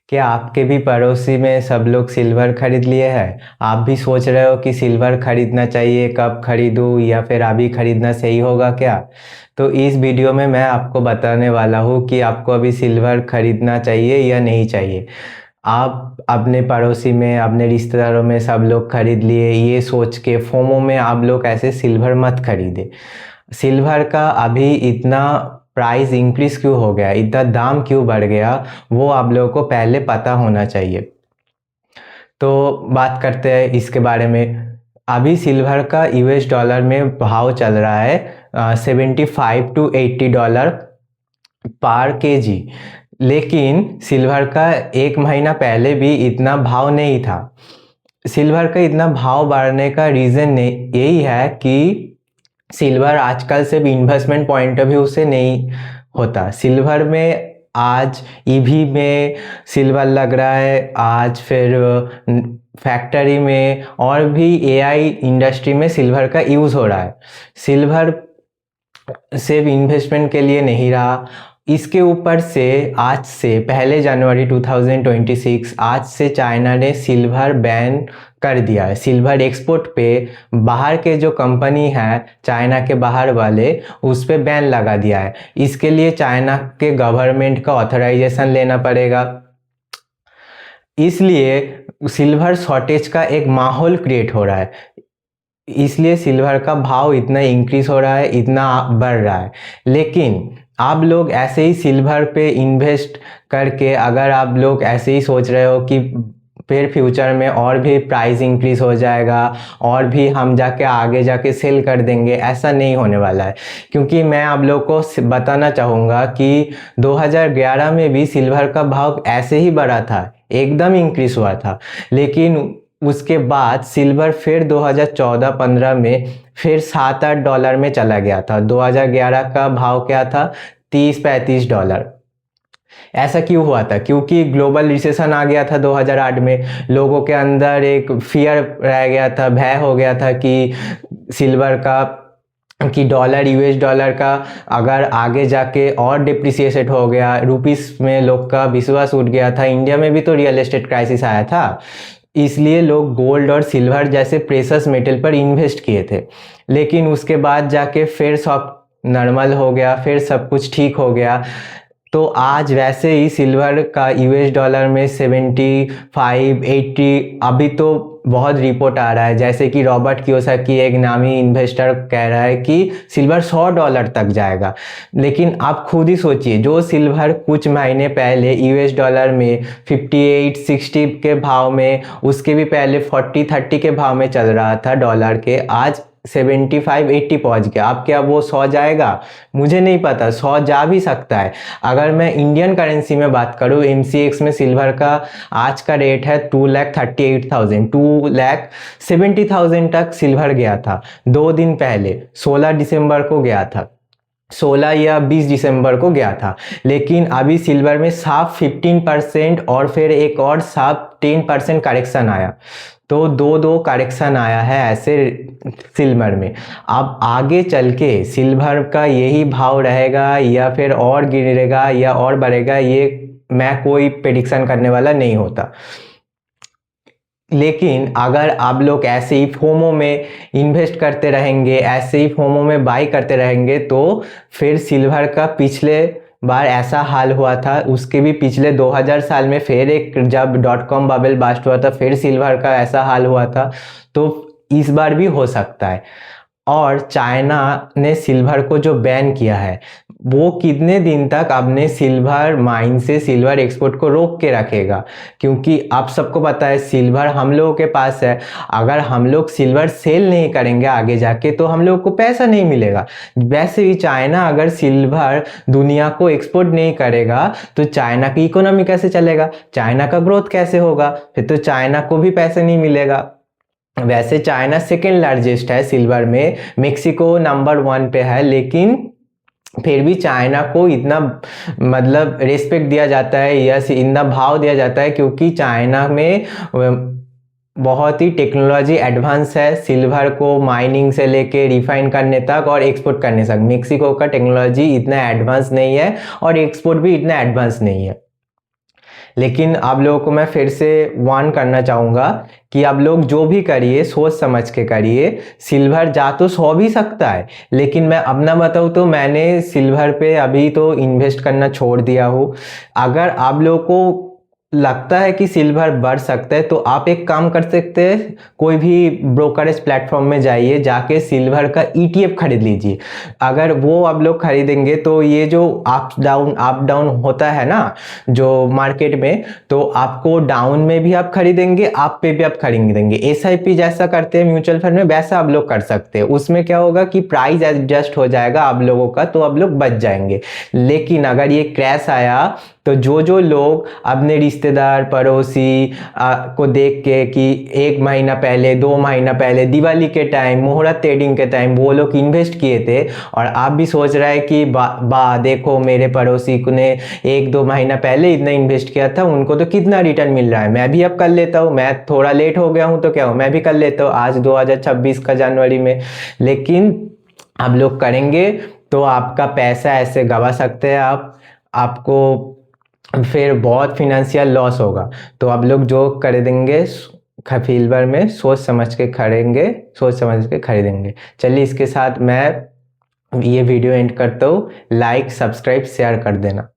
क्या आपके भी पड़ोसी में सब लोग सिल्वर खरीद लिए हैं? आप भी सोच रहे हो कि सिल्वर खरीदना चाहिए, कब खरीदूं या फिर अभी खरीदना सही होगा क्या? तो इस वीडियो में मैं आपको बताने वाला हूँ कि आपको अभी सिल्वर खरीदना चाहिए या नहीं चाहिए। आप अपने पड़ोसी में, अपने रिश्तेदारों में सब लोग खरीद लिए, ये सोच के फोमो में आप लोग ऐसे सिल्वर मत खरीदे। सिल्वर का अभी इतना प्राइस इंक्रीज क्यों हो गया, इतना दाम क्यों बढ़ गया, वो आप लोगों को पहले पता होना चाहिए। तो बात करते हैं इसके बारे में। अभी सिल्वर का यूएस डॉलर में भाव चल रहा है 75 to 80 डॉलर पर केजी। लेकिन सिल्वर का एक महीना पहले भी इतना भाव नहीं था। सिल्वर का इतना भाव बढ़ने का रीज़न यही है कि सिल्वर आजकल सिर्फ इन्वेस्टमेंट पॉइंट ऑफ व्यू से नहीं होता। सिल्वर में आज ईवी में सिल्वर लग रहा है, आज फिर फैक्ट्री में और भी एआई इंडस्ट्री में सिल्वर का यूज़ हो रहा है। सिल्वर सिर्फ इन्वेस्टमेंट के लिए नहीं रहा। इसके ऊपर से आज से पहले जनवरी 2026 आज से चाइना ने सिल्वर बैन कर दिया है। सिल्वर एक्सपोर्ट पे बाहर के जो कंपनी है, चाइना के बाहर वाले, उस पे बैन लगा दिया है। इसके लिए चाइना के गवर्नमेंट का ऑथराइजेशन लेना पड़ेगा। इसलिए सिल्वर शॉर्टेज का एक माहौल क्रिएट हो रहा है। इसलिए सिल्वर का भाव इतना इंक्रीज हो रहा है, इतना बढ़ रहा है। लेकिन आप लोग ऐसे ही सिल्वर पे इन्वेस्ट करके, अगर आप लोग ऐसे ही सोच रहे हो कि फिर फ्यूचर में और भी प्राइस इंक्रीज हो जाएगा और भी हम जाके आगे जाके सेल कर देंगे, ऐसा नहीं होने वाला है। क्योंकि मैं आप लोग को बताना चाहूँगा कि 2011 में भी सिल्वर का भाव ऐसे ही बढ़ा था, एकदम इंक्रीज हुआ था। लेकिन उसके बाद सिल्वर फिर 2014-15 में फिर 7-8 डॉलर में चला गया था। 2011 का भाव क्या था? 30-35 डॉलर। ऐसा क्यों हुआ था? क्योंकि ग्लोबल रिसेशन आ गया था 2008 में। लोगों के अंदर एक फियर रह गया था, भय हो गया था कि सिल्वर का, कि डॉलर, यूएस डॉलर का अगर आगे जाके और डिप्रिसिएट हो गया, रुपीस में लोग का विश्वास उठ गया था। इंडिया में भी तो रियल एस्टेट क्राइसिस आया था, इसलिए लोग गोल्ड और सिल्वर जैसे प्रेशस मेटल पर इन्वेस्ट किए थे। लेकिन उसके बाद जाके फिर सब नॉर्मल हो गया, फिर सब कुछ ठीक हो गया। तो आज वैसे ही सिल्वर का यूएस डॉलर में 75-80, अभी तो बहुत रिपोर्ट आ रहा है, जैसे कि रॉबर्ट कियोसाकी एक नामी इन्वेस्टर कह रहा है कि सिल्वर $100 तक जाएगा। लेकिन आप खुद ही सोचिए, जो सिल्वर कुछ महीने पहले यूएस डॉलर में 58-60 के भाव में, उसके भी पहले 40-30 के भाव में चल रहा था डॉलर के, आज 75-80 पहुंच गया। अब क्या वो 100 जाएगा? मुझे नहीं पता, 100 जा भी सकता है। अगर मैं इंडियन करेंसी में बात करूं, एमसीएक्स में सिल्वर का आज का रेट है 2,38,000, 2,70,000 तक सिल्वर गया था 2 दिन पहले, 16 दिसंबर को गया था, 16 या 20 दिसंबर को गया था। लेकिन अभी सिल्वर में साफ 15% और फिर एक और साफ 10% करेक्शन आया। तो दो करेक्शन आया है ऐसे सिल्वर में। अब आगे चल के सिल्वर का यही भाव रहेगा या फिर और गिरेगा या और बढ़ेगा, ये मैं कोई प्रेडिक्शन करने वाला नहीं होता। लेकिन अगर आप लोग ऐसे ही फोमो में इन्वेस्ट करते रहेंगे, ऐसे ही फोमो में बाई करते रहेंगे, तो फिर सिल्वर का पिछले बार ऐसा हाल हुआ था, उसके भी पिछले 2000 साल में फिर एक जब .com बबल बस्ट हुआ था, फिर सिल्वर का ऐसा हाल हुआ था। तो इस बार भी हो सकता है। और चाइना ने सिल्वर को जो बैन किया है, वो कितने दिन तक अपने सिल्वर माइन से सिल्वर एक्सपोर्ट को रोक के रखेगा? क्योंकि आप सबको पता है सिल्वर हम लोगों के पास है। अगर हम लोग सिल्वर सेल नहीं करेंगे आगे जाके, तो हम लोग को पैसा नहीं मिलेगा। वैसे ही चाइना अगर सिल्वर दुनिया को एक्सपोर्ट नहीं करेगा, तो चाइना की इकोनॉमी कैसे चलेगा? चाइना का ग्रोथ कैसे होगा? फिर तो चाइना को भी पैसा नहीं मिलेगा। वैसे चाइना सेकेंड लार्जेस्ट है सिल्वर में, मेक्सिको नंबर 1 पे है, लेकिन फिर भी चाइना को इतना मतलब रेस्पेक्ट दिया जाता है या इतना भाव दिया जाता है, क्योंकि चाइना में बहुत ही टेक्नोलॉजी एडवांस है, सिल्वर को माइनिंग से लेके रिफाइन करने तक और एक्सपोर्ट करने तक। मेक्सिको का टेक्नोलॉजी इतना एडवांस नहीं है और एक्सपोर्ट भी इतना एडवांस नहीं है। लेकिन आप लोगों को मैं फिर से वार्न करना चाहूँगा कि आप लोग जो भी करिए सोच समझ के करिए। सिल्वर जा तो सो भी सकता है, लेकिन मैं अपना बताऊँ तो मैंने सिल्वर पे अभी तो इन्वेस्ट करना छोड़ दिया हूँ। अगर आप लोगों को लगता है कि सिल्वर बढ़ सकता है तो आप एक काम कर सकते हैं, कोई भी ब्रोकरेज प्लेटफॉर्म में जाइए, जाके सिल्वर का ETF खरीद लीजिए। अगर वो आप लोग खरीदेंगे तो ये जो अप डाउन होता है ना जो मार्केट में, तो आपको डाउन में भी आप खरीदेंगे, अप पे भी आप खरीदेंगे। SIP जैसा करते हैं म्यूचुअल फंड में, वैसा आप लोग कर सकते हैं। उसमें क्या होगा कि प्राइस एडजस्ट हो जाएगा आप लोगों का, तो आप लोग बच जाएंगे। लेकिन अगर ये क्रैश आया तो जो लोग अपने रिश्तेदार पड़ोसी को देख के कि 1 महीना पहले 2 महीना पहले दिवाली के टाइम मुहूर्त ट्रेडिंग के टाइम वो लोग इन्वेस्ट किए थे, और आप भी सोच रहे हैं कि देखो मेरे पड़ोसी ने 1-2 महीना पहले इतना इन्वेस्ट किया था, उनको तो कितना रिटर्न मिल रहा है, मैं भी अब कर लेता हूँ, मैं थोड़ा लेट हो गया हूँ तो क्या हो, मैं भी कर लेता हूँ आज 2026 का जनवरी में। लेकिन आप लोग करेंगे तो आपका पैसा ऐसे गवा सकते हैं आपको फिर बहुत फिनेंशियल लॉस होगा। तो आप लोग जो खरीदेंगे सिल्वर में सोच समझ के खरीदेंगे, सोच समझ के खरीदेंगे। चलिए इसके साथ मैं ये वीडियो एंड करता हूँ। लाइक सब्सक्राइब शेयर कर देना।